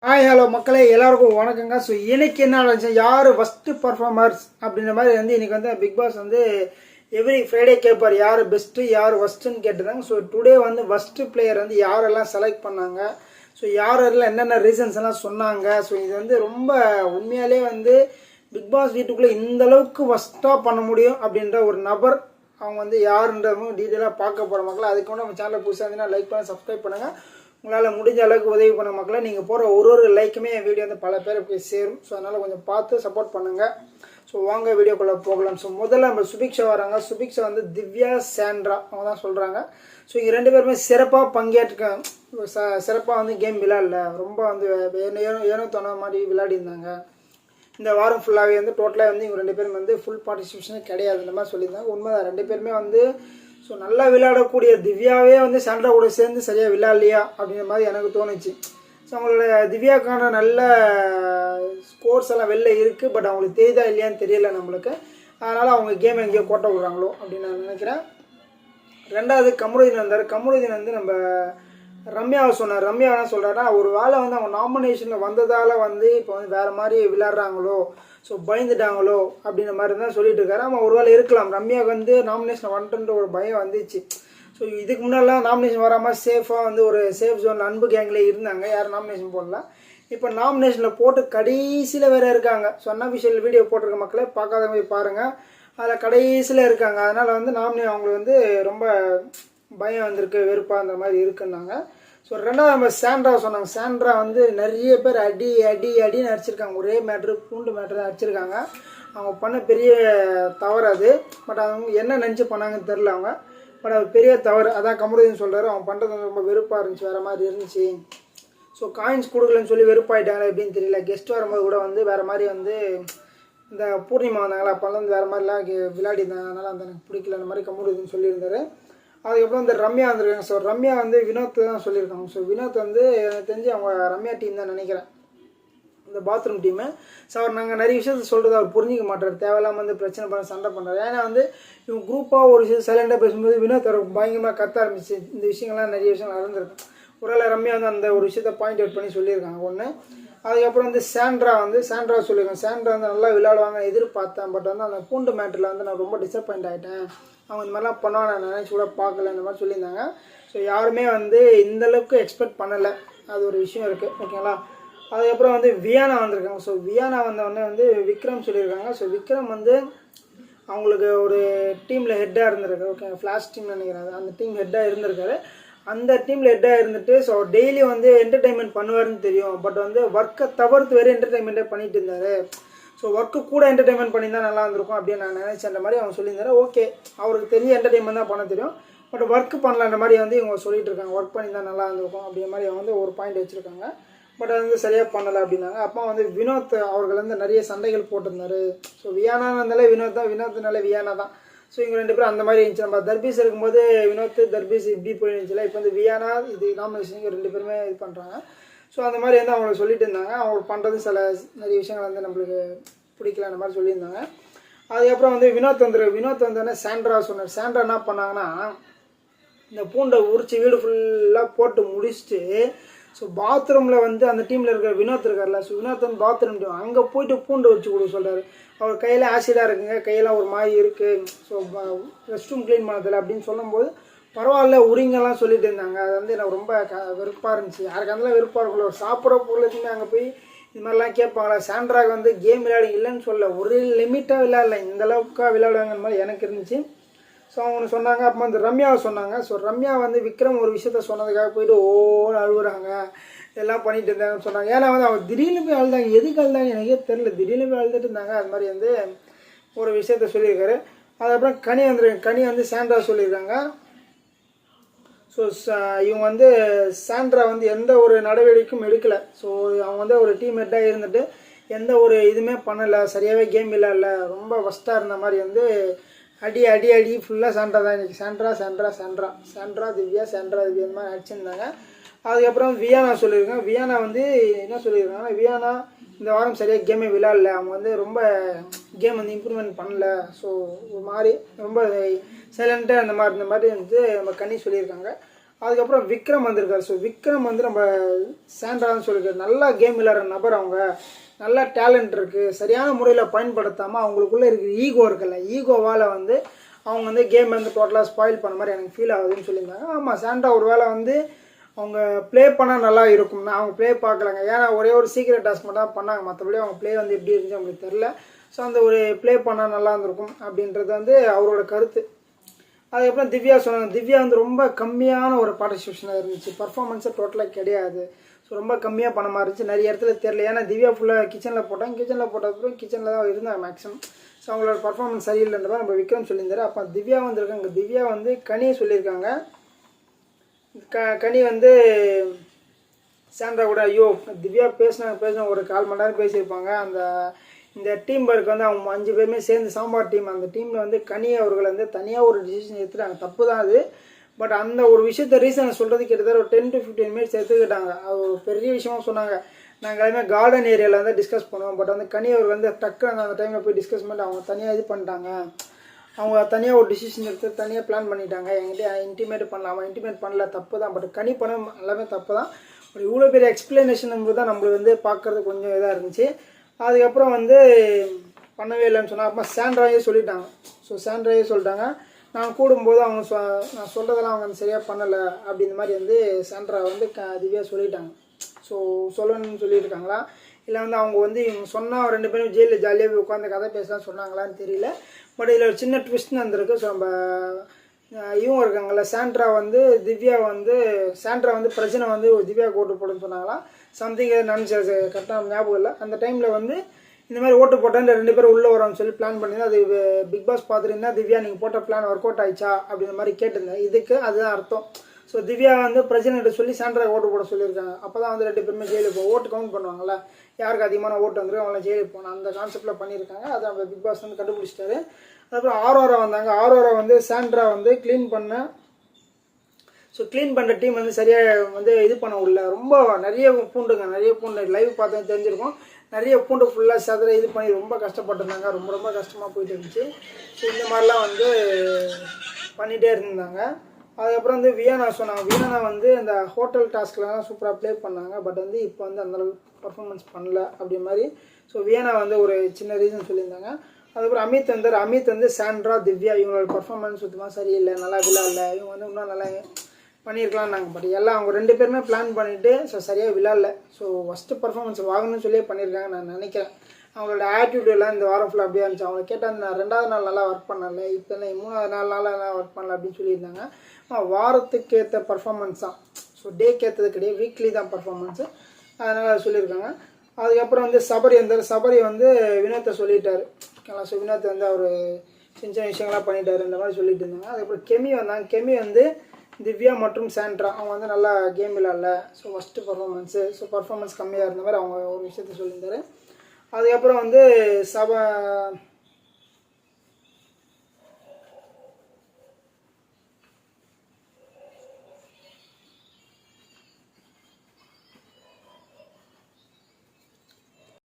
Hi hello மக்களே எல்லாருக்கும் வணக்கங்க. ஸோ இன்னைக்கு என்ன நடந்துச்சு, யார் ஃபஸ்ட்டு பர்ஃபார்மர்ஸ் அப்படின்ற மாதிரி இன்னைக்கு பிக் பாஸ் எவ்ரி ஃப்ரைடே கேட்பார் யார் பெஸ்ட்டு யார் ஃபஸ்ட்டுன்னு கேட்டுதாங்க. ஸோ டுடே ஃபஸ்ட்டு பிளேயர் யாரெல்லாம் செலக்ட் பண்ணாங்க, ஸோ யாரெல்லாம் என்னென்ன ரீசன்ஸ் எல்லாம் சொன்னாங்க. ஸோ இது ரொம்ப உண்மையாலே பிக் பாஸ் வீட்டுக்குள்ளே இந்த அளவுக்கு ஃபஸ்ட்டாக பண்ண முடியும் அப்படின்ற ஒரு நபர் அவங்க யாருன்றதும் டீட்டெயிலாக பார்க்க போகிற மக்கள். அதுக்கு நம்ம சேனலில் புதுசாக இருந்தீங்கன்னா லைக் பண்ணி சப்ஸ்கிரைப் பண்ணுங்கள். உங்களால் முடிஞ்ச அளவுக்கு உதவி பண்ண மக்களை. நீங்கள் போகிற ஒரு லைக்குமே என் வீடியோ பல பேரை போய் சேரும். ஸோ அதனால் கொஞ்சம் பார்த்து சப்போர்ட் பண்ணுங்கள். ஸோ வாங்க வீடியோக்குள்ளே போகலாம். ஸோ முதல்ல நம்ம சுபிக்ஷா வராங்க. சுபிக்ஷா திவ்யா சாண்ட்ரா அவங்க தான் சொல்கிறாங்க. ஸோ இங்கே ரெண்டு பேருமே சிறப்பாக பங்கேற்றுக்காங்க. சிறப்பாக கேம் விளையாடல, ரொம்ப ஏனோ தோண மாதிரி விளையாடி இருந்தாங்க. இந்த வாரம் ஃபுல்லாகவே டோட்டலாக இவங்க ரெண்டு பேரும் ஃபுல் பார்ட்டிசிபேஷனே கிடையாது இந்த மாதிரி சொல்லியிருந்தாங்க. உண்மைதான், ரெண்டு பேருமே ஸோ நல்லா விளையாடக்கூடிய திவ்யாவே சாண்ட்ரா கூட சேர்ந்து சரியாக விளையாடலையா அப்படின்ற மாதிரி எனக்கு தோணுச்சு. ஸோ அவங்களோட திவ்யாக்கான நல்ல ஸ்கோர்ஸ் எல்லாம் வெளில இருக்குது, பட் அவங்களுக்கு தெரியுதா இல்லையான்னு தெரியல நம்மளுக்கு. அதனால் அவங்க கேம் எங்கேயோ கோட்டை விடுறாங்களோ அப்படின்னு நான் நினைக்கிறேன். ரெண்டாவது கமருதீன் வந்தார். கமருதீன் நம்ம ரம்யாவை சொன்னார். ரம்யா என்ன சொல்கிறாருன்னா, ஒரு வேளை அவங்க நாமினேஷனில் வந்ததால் இப்போ வேறு மாதிரி விளையாடுறாங்களோ, ஸோ பயந்துட்டாங்களோ அப்படின்ற மாதிரி தான் சொல்லிட்டு இருக்காரு. அவன் ஒரு வேளை இருக்கலாம், ரம்யாவுக்கு நாமினேஷன் வந்துட்டுன்ற ஒரு பயம் வந்துச்சு. ஸோ இதுக்கு முன்னாடிலாம் நாமினேஷன் வராமல் சேஃபாக ஒரு சேஃப் ஜோன் அன்பு கேங்கில் இருந்தாங்க, யாரும் நாமினேஷன் போடலாம். இப்போ நாமினேஷனில் போட்டு கடைசியில் வேறு இருக்காங்க. ஸோ அன்அஃபிஷியல் வீடியோ போட்டிருக்க மக்களே, பார்க்காதவங்க போய் பாருங்கள், அதில் கடைசியில் இருக்காங்க. அதனால் நாமினே அவங்களுக்கு ரொம்ப பயம் வந்திருக்கு, வெறுப்பாக அந்த மாதிரி இருக்குன்னாங்க. ஸோ ரெண்டாவது நம்ம சாண்ட்ரா சொன்னாங்க. சாண்ட்ரா நிறைய பேர் அடின்னு அடிச்சிருக்காங்க. ஒரே மேட்ரு பூண்டு மேட்ரு தான் அடிச்சிருக்காங்க. அவங்க பண்ண பெரிய தவறு அது. பட் அவங்க என்ன நினச்சி பண்ணாங்கன்னு தெரில அவங்க. பட் அது பெரிய தவறு. அதான் கமருதீன் சொல்கிறாரு, அவங்க பண்ணுறது ரொம்ப வெறுப்பாக இருந்துச்சு, வேறு மாதிரி இருந்துச்சு. ஸோ காயின்ஸ் கொடுக்கலன்னு சொல்லி வெறுப்பாயிட்டாங்களே எப்படின்னு தெரியல. கெஸ்ட் வரும்போது கூட வேறு மாதிரி இந்த பூர்ணிமா வந்தாங்களா, அப்போல்லாம் வேறு மாதிரிலாம் விளையாடி இருந்தாங்க. அதனால் எனக்கு பிடிக்கல அந்த மாதிரி கமருதீன் சொல்லியிருந்தாரு. அதுக்கப்புறம் ரம்யா வந்திருக்காங்க. ஸோ ரம்யா வினோத் தான் சொல்லியிருக்காங்க. ஸோ வினோத் எனக்கு தெரிஞ்சு அவங்க ரம்யா டீம் தான் நினைக்கிறேன், இந்த பாத்ரூம் டீமு. ஸோ அவர் நாங்கள் நிறைய விஷயத்தை சொல்கிறது அவர் புரிஞ்சிக்க மாட்டார், தேவையில்லாமல் பிரச்சனை பண்ண சண்டை பண்ணுறாரு. ஏன்னா இவங்க குரூப்பாக ஒரு விஷயம் சைலண்டாக பேசும்போது வினோத் அவர் பயங்கரமாக கத்த ஆரம்பிச்சு. இந்த விஷயங்கள்லாம் நிறைய விஷயங்கள் நடந்திருக்கு. ஒருவேளை ரம்யா அந்த ஒரு விஷயத்தை பாயிண்ட் அவுட் பண்ணி சொல்லியிருக்காங்க ஒன்று. அதுக்கப்புறம் சாண்ட்ரா சாண்ட்ரா சொல்லியிருக்காங்க. சாண்ட்ரா நல்லா விளையாடுவாங்க எதிர்பார்த்தேன், பட் அந்த பூண்டு மேட்டரில் நான் ரொம்ப டிசப்பாயிண்ட் ஆகிட்டேன். அவங்க இந்த மாதிரிலாம் பண்ணுவாங்க, நான் நினச்சி கூட பார்க்கல இந்த மாதிரி சொல்லியிருந்தாங்க. ஸோ யாருமே இந்தளவுக்கு எக்ஸ்பெக்ட் பண்ணலை, அது ஒரு விஷயம் இருக்குது, ஓகேங்களா. அதுக்கப்புறம் வியானா வந்திருக்காங்க. ஸோ வியானா வந்தவொடனே விக்ரம் சொல்லியிருக்காங்க. ஸோ விக்ரம் அவங்களுக்கு ஒரு டீமில் ஹெட்டாக இருந்திருக்காரு, ஓகே, ஃப்ளாஷ் டீம்னு நினைக்கிறாரு. அந்த டீம் ஹெட்டாக இருந்திருக்காரு. அந்த டீமில் ஹெட்டாக இருந்துட்டு ஸோ டெய்லி என்டர்டெயின்மெண்ட் பண்ணுவாருன்னு தெரியும், பட் ஒர்க்கை தவிர்த்து வேறு என்டர்டெயின்மெண்ட்டே பண்ணிட்டு இருந்தார். ஸோ ஒர்க்கு கூட என்டர்டெயின்மெண்ட் பண்ணி தான் நல்லா இருந்திருக்கும் அப்படின்னு நான் நினச்சேன் மாதிரி அவங்க சொல்லியிருந்தாரு. ஓகே, அவருக்கு தெரிஞ்ச என்டர்டெயின்மெண்ட் தான் பண்ண தெரியும், பட் ஒர்க்கு பண்ணலான்ற மாதிரி இவங்க சொல்லிட்டு இருக்காங்க. ஒர்க் பண்ணி தான் நல்லா இருந்திருக்கும் அப்படின்ற மாதிரி ஒரு பாயிண்ட் வச்சுருக்காங்க. பட் சரியாக பண்ணலை அப்படின்னாங்க. அப்போ வினோத் அவர்கள் நிறைய சண்டைகள் போட்டிருந்தாரு. ஸோ வியானா இருந்தாலே வினோத் தான், வினோத்னாலே வியானா தான். ஸோ இவங்க ரெண்டு பேரும் அந்த மாதிரி இருந்துச்சு. நம்ம தர்பீஸ் இருக்கும்போது வினோத் தர்பீஸ் இப்படி போயிருந்துச்சுல, இப்போ வியானா இது நாமினேஷன் ரெண்டு பேருமே இது பண்ணுறாங்க. ஸோ அந்த மாதிரி அவங்க சொல்லிட்டு இருந்தாங்க. அவங்க பண்ணுறது சில நிறைய விஷயங்கள் நம்மளுக்கு பிடிக்கல அந்த மாதிரி சொல்லியிருந்தாங்க. அதுக்கப்புறம் வினோத் வந்தோடனே சாண்ட்ரா சொன்னார். சாண்ட்ரா என்ன பண்ணாங்கன்னா, இந்த பூண்டை உரிச்சு வீடு ஃபுல்லாக போட்டு முடிச்சுட்டு ஸோ பாத்ரூமில் அந்த டீமில் இருக்கிற வினோத் இருக்கார்ல, ஸோ வினோத் பாத்ரூம் டீம் அங்கே போயிட்டு பூண்டை உரிச்சு கொடுக்க சொல்கிறார். அவர் கையில் ஆசிடாக இருக்குங்க, கையெல்லாம் ஒரு மாதிரி இருக்குது, ஸோ ரெஸ்ட் ரூம் க்ளீன் பண்ணதில்லை அப்படின்னு சொல்லும்போது பரவாயில்ல உரிங்கெல்லாம் சொல்லிட்டு இருந்தாங்க. அது எனக்கு ரொம்ப வெறுப்பாக இருந்துச்சு. யாருக்கு அதெல்லாம் வெறுப்பாக இருக்குல்ல, ஒரு சாப்பிட்ற பொருளுக்குமே அங்கே போய் இது மாதிரிலாம் கேட்பாங்களா. சாண்ட்ராக்கு கேம் விளையாடி இல்லைன்னு சொல்ல, ஒரு லிமிட்டாக விளையாடல, இந்தளவுக்காக விளையாடுவாங்கன்னு மாதிரி எனக்கு இருந்துச்சு. ஸோ அவங்க சொன்னாங்க. அப்போ ரம்யாவை சொன்னாங்க. ஸோ ரம்யா விக்ரம் ஒரு விஷயத்த சொன்னதுக்காக போயிட்டு ஓன்னு அழுகுறாங்க, எல்லாம் பண்ணிட்டு இருந்தாங்கன்னு சொன்னாங்க. ஏன்னா அவங்க திடீர்னு போய் அழுதாங்க, எதுக்கு அழுதாங்க எனக்கே தெரில, திடீர்னு போய் அழுதுட்டு இருந்தாங்க. அது மாதிரி ஒரு விஷயத்த சொல்லியிருக்காரு. அதுக்கப்புறம் கனி சாண்ட்ரா சொல்லியிருக்காங்க. ஸோ இவங்க சாண்ட்ரா எந்த ஒரு நடவடிக்கையும் எடுக்கலை. ஸோ அவங்க ஒரு டீம் ஹெட்டாக இருந்துட்டு எந்த ஒரு இதுவுமே பண்ணலை, சரியாகவே கேம் விளையாடல, ரொம்ப ஃபஸ்ட்டாக இருந்த மாதிரி அடி ஃபுல்லாக சாண்ட்ரா தான் இன்றைக்கி. சாண்ட்ரா திவ்யா இந்த மாதிரி அடிச்சிருந்தாங்க. அதுக்கப்புறம் வியானா சொல்லியிருக்காங்க. வியானா என்ன சொல்லியிருக்காங்கன்னா, வியானா இந்த வாரம் சரியாக கேமே விளையாடல, அவங்க ரொம்ப கேம் இம்ப்ரூவ்மெண்ட் பண்ணல. ஸோ ஒரு மாதிரி ரொம்ப சைலண்ட்டாக இந்த மாதிரி நம்ம கனி சொல்லியிருக்காங்க. அதுக்கப்புறம் விக்ரம் வந்திருக்காரு. ஸோ விக்ரம் வந்து நம்ம சாண்ட்ரான்னு சொல்லியிருக்காரு. நல்லா கேம் விளையாடுற நபர் அவங்க, நல்லா டேலண்ட் இருக்குது, சரியான முறையில் பயன்படுத்தாமல் அவங்களுக்குள்ளே இருக்கிற ஈகோ இருக்குல்ல, ஈகோவால் வந்து அவங்க வந்து கேம் வந்து டோட்டலாக ஸ்பாயில் பண்ண மாதிரி எனக்கு ஃபீல் ஆகுதுன்னு சொல்லியிருந்தாங்க. ஆமாம், சாண்ட்ரா ஒரு வேளை வந்து அவங்க ப்ளே பண்ணால் நல்லா இருக்கும்னா அவங்க ப்ளே பார்க்கலாங்க. ஏன்னா ஒரே ஒரு சீக்ரெட் டாஸ்க் மட்டும் தான் பண்ணாங்க, மற்றபடி அவங்க ப்ளே வந்து எப்படி இருந்துச்சு அவங்களுக்கு தெரில. ஸோ அந்த ஒரு ப்ளே பண்ணால் நல்லா இருந்திருக்கும் அப்படின்றது வந்து அவரோட கருத்து. அதுக்கப்புறம் திவ்யா சொன்னாங்க, திவ்யா வந்து ரொம்ப கம்மியான ஒரு பார்ட்டிசிபேஷனாக இருந்துச்சு, பர்ஃபார்மன்ஸே டோட்டலாக கிடையாது. ஸோ ரொம்ப கம்மியாக பண்ண மாதிரி இருந்துச்சு, நிறைய இடத்துல தெரில. ஏன்னா திவ்யா ஃபுல்லாக கிச்சனில் போட்டாங்க, கிச்சனில் போட்டதுக்கப்புறம் கிச்சனில் தான் இருந்தாங்க மேக்ஸிமம். ஸோ அவங்களோட பர்ஃபார்மன்ஸ் சரியில்லைன்றதா நம்ம விக்ரம் சொல்லியிருந்தாரு. அப்போ திவ்யா வந்திருக்காங்க, திவ்யா வந்து கனியை சொல்லியிருக்காங்க. கனி வந்து சாண்ட்ரா கூட ஐயோ திவ்யா பேசின ஒரு 1/4 மணி நேரம் பேசியிருப்பாங்க. இந்த டீம் ஒர்க் வந்து அவங்க 5 பேருமே சேர்ந்து சாம்பார் டீம், அந்த டீமில் வந்து கனி அவர்கள் வந்து தனியாக ஒரு டிசிஷன் எடுத்துட்டாங்க. தப்பு தான் அது, பட் அந்த ஒரு விஷயத்த ரீசனை சொல்கிறது கிட்டத்தட்ட ஒரு 10 to 15 மினிட்ஸ் எடுத்துக்கிட்டாங்க. அது ஒரு பெரிய விஷயமா சொன்னாங்க. நாங்கள் எல்லாமே கார்டன் ஏரியாவில் வந்து டிஸ்கஸ் பண்ணுவோம், பட் வந்து கனி அவர் வந்து டக்கு அந்த டைமில் போய் டிஸ்கஸ் பண்ணிட்டு அவங்க தனியாக இது பண்ணிட்டாங்க. அவங்க தனியாக ஒரு டிசிஷன் எடுத்து தனியாக பிளான் பண்ணிட்டாங்க. என்கிட்ட இன்டிமேட் பண்ணலாமா, இன்டிமேட் பண்ணல, தப்பு தான். பட் கனி பண்ண எல்லாமே தப்பு தான். ஒரு இவ்வளோ பெரிய எக்ஸ்பிளனேஷன் தான் நம்மளுக்கு வந்து பார்க்குறது கொஞ்சம் இதாக இருந்துச்சு. அதுக்கப்புறம் வந்து பண்ணவே இல்லைன்னு சொன்னால் அப்புறம் சாண்ட்ராயே சொல்லிட்டாங்க. ஸோ சாண்ட்ராயே சொல்லிட்டாங்க, நான் கூடும்போது அவங்க நான் சொல்கிறதெல்லாம் அவங்க சரியாக பண்ணலை அப்படின்ற மாதிரி வந்து சாண்ட்ரா வந்து திவ்யா சொல்லிட்டாங்க. ஸோ சொல்லணும்னு சொல்லியிருக்காங்களா, இல்லை வந்து அவங்க வந்து இவங்க சொன்னால் 2 பேரும் ஜெயிலில் ஜாலியாக போய் உட்காந்து கதை பேசலாம் சொன்னாங்களான்னு தெரியல. பட் இதில் ஒரு சின்ன ட்விஸ்ட் வந்திருக்கு. ஸோ நம்ம இவங்க இருக்காங்கள்ல சாண்ட்ரா வந்து திவ்யா வந்து சாண்ட்ரா வந்து பிரச்சனை வந்து திவ்யா ஓட்டு போடுன்னு சொன்னாங்களா, சம்திங் நினச்சி கரெக்டாக ஞாபகம் இல்லை. அந்த டைமில் வந்து இந்த மாதிரி ஓட்டு போட்டால் 2 பேரும் உள்ளே வரோம்னு சொல்லி பிளான் பண்ணி அது பிக் பாஸ் பார்த்துருந்தா திவ்யா நீங்கள் போட்ட பிளான் ஒர்க் அவுட் ஆயிடுச்சா அப்படின்ற மாதிரி கேட்டிருந்தேன். இதுக்கு அதுதான் அர்த்தம். ஸோ திவ்யா வந்து பிரசிடென்ட் சொல்லி சாண்ட்ரா ஓட்டு போட சொல்லியிருக்காங்க. அப்போ தான் வந்து 2 பேருமே ஜெயிலுக்கு போய் ஓட்டு கவுண்ட் பண்ணுவாங்கள்ல, யாருக்கு அதிகமான ஓட்டு வந்துடும் அவங்கள ஜெயிலுக்கு போகணும், அந்த கான்செப்டில் பண்ணியிருக்காங்க. அதை அவங்க பிக் பாஸ் வந்து கண்டுபிடிச்சிட்டாரு. அதுக்கப்புறம் ஆரோரா வந்தாங்க. ஆரோரா வந்து சாண்ட்ரா வந்து க்ளீன் பண்ண, ஸோ க்ளீன் பண்ணுற டீம் வந்து சரியாக வந்து இது பண்ண உள்ள ரொம்ப நிறைய பூண்டு லைவ் பார்த்தா தெரிஞ்சிருக்கும், நிறைய பூண்டு ஃபுல்லாக சதுர இது பண்ணி ரொம்ப கஷ்டப்பட்டுருந்தாங்க. ரொம்ப கஷ்டமாக போயிட்டு இருந்துச்சு. ஸோ இந்த மாதிரிலாம் வந்து பண்ணிகிட்டே இருந்தாங்க. அதுக்கப்புறம் வந்து வியானா சொன்னாங்க, வியானா வந்து இந்த ஹோட்டல் டாஸ்க்லாம் சூப்பராக ப்ளே பண்ணாங்க, பட் வந்து இப்போ வந்து அந்தளவுக்கு பர்ஃபார்மன்ஸ் பண்ணல அப்படி மாதிரி. ஸோ வியானா வந்து ஒரு சின்ன ரீசன் சொல்லியிருந்தாங்க. அதுக்கப்புறம் அமித் வந்தார். அமித் வந்து சாண்ட்ரா திவ்யா இவங்களோட பர்ஃபார்மன்ஸ் சுத்தமாக சரியில்லை, நல்லா விளையாடல, இவங்க வந்து இன்னும் நல்லா பண்ணியிருக்கலாம்னாங்க. பட் எல்லாம் அவங்க 2 பேருமே பிளான் பண்ணிவிட்டு ஸோ சரியாக விளையாடல. ஸோ ஃபஸ்ட்டு பர்ஃபார்மன்ஸ் வாங்கணும்னு சொல்லியே பண்ணியிருக்காங்க நான் நினைக்கிறேன். அவங்களோட ஆட்டிடியூட் எல்லாம் இந்த வாரம் ஃபுல்லாக அப்படியே இருந்துச்சு. அவங்க கேட்டால் நான் 2வது நாள் நல்லா ஒர்க் பண்ணல, இப்போ 3வது நாள் நல்லா ஒர்க் பண்ணல அப்படின்னு சொல்லியிருந்தாங்க. வாரத்துக்கு ஏற்ற பர்ஃபார்மன்ஸ் தான், ஸோ டேக்கு ஏற்றது கிடையாது, வீக்லி தான் பர்ஃபார்மன்ஸு, அதனால் சொல்லியிருக்காங்க. அதுக்கப்புறம் வந்து சபரி வந்தார். சபரி வந்து வினோத்தை சொல்லிட்டார். ஸோ வினோத்தை வந்து அவர் சின்ன விஷயங்கள்லாம் பண்ணிட்டார் இந்த மாதிரி சொல்லிட்டு இருந்தாங்க. அதுக்கப்புறம் கெமி வந்தாங்க. கெமி வந்து திவ்யா மற்றும் சாண்ட்ரா அவங்க வந்து நல்லா கேம் விளையாடல, so first performance, so performance கம்மியாக இருந்த மாதிரி அவங்க ஒரு விஷயத்த சொல்லியிருந்தார். அதுக்கப்புறம் வந்து